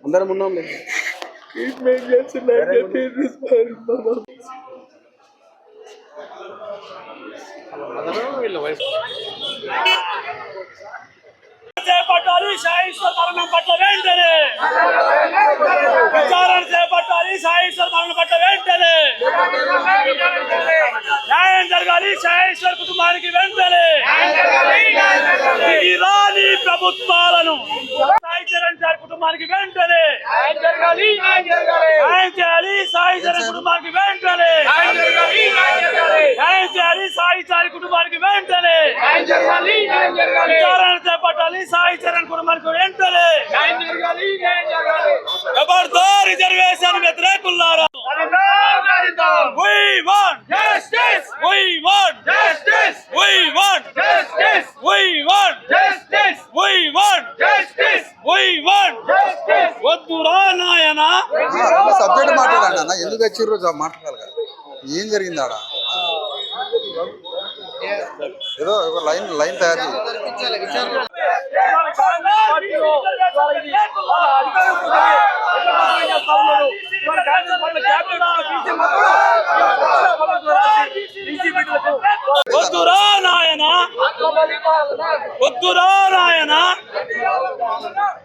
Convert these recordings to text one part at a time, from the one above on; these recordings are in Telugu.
అందరం ఉన్నాం. చేపట్టాలి సాయిశ్వర్ మరణం పట్ల వెంటనే విచారణ చేపట్టాలి సాయిశ్వర్ మరణం పట్ల వెంటనే న్యాయం జరగాలి సాయిశ్వర్ కుటుంబానికి వెంటనే ఇరానీ ప్రభుత్వాలను సాయి చరణ్ సార్ కుటుంబానికి వెంటనే న్యాయం చేయాలి సాయి చరణ్ కుటుంబానికి వెంటనే న్యాయం చేయాలి సాయి చారి కుటుంబానికి వెంటనే విచారణ చేపట్టాలి సాయి చరణ్ కుటుంబానికి వెంటనే ఖబర్దార్ reservation వ్యతిరేకులారా we want justice we want justice we want justice we want justice we want justice we want justice వద్దురా నాయనా సబ్జెక్ట్ మాట్లాడండి అన్న. ఎందుకు వచ్చిర్రో మాట్లాడాలి కదా. ఏం జరిగింది ఆడ? ఏదో లైన్ తయారు వద్దురా నాయనా వద్దురా నాయనా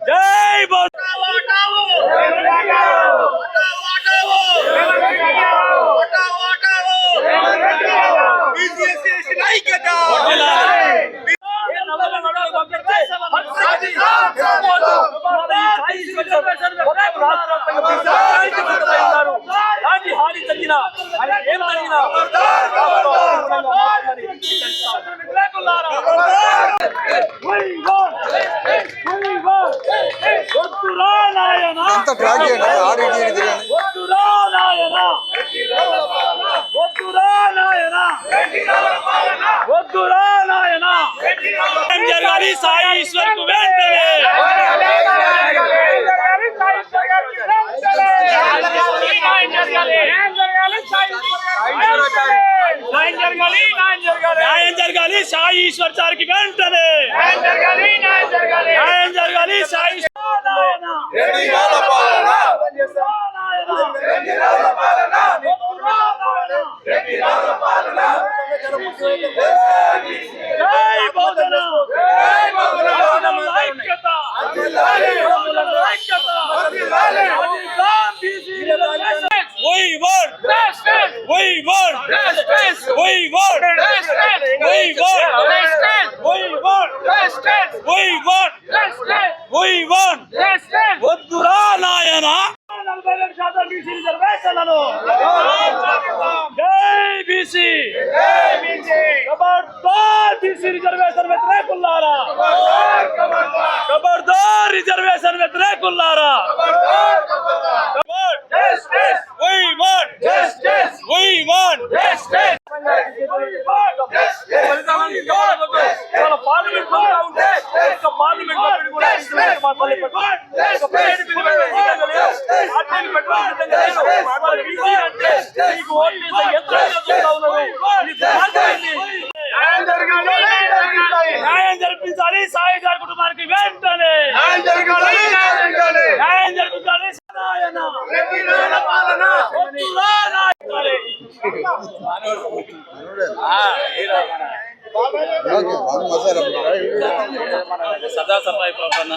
జై ఎంత ట్రాక్ చేయండి. జరగాలి సాయి ఈశ్వర్ కు వెంటనే న్యాయం జరగాలి సాయి ఈశ్వర్ సార్కి వెంటనే న్యాయం జరగాలి Sai We want justice. We want justice. We want justice. We want justice. We want justice. We want justice. We want justice. వద్దురా నాయనా 42% బీసీ రిజర్వేషన్లను జై బీసీ ఖబర్దార్ బీసీ రిజర్వేషన్ వ్యతిరేకులారా ఖబర్దార్ reservation వ్యతిరేకులారా justice we want justice we want justice న్యాయం జరిపించాలి సాయి గారి కుటుంబానికి వెంటనే న్యాయం జరిపించాలి సదా సర్వాయి పాపన్న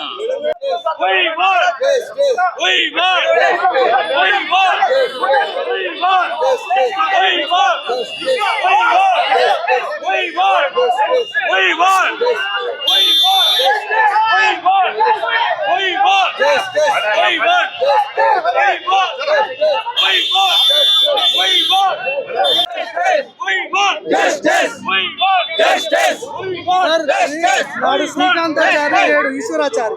శ్రీకాంతాచారి ఈశ్వరాచారి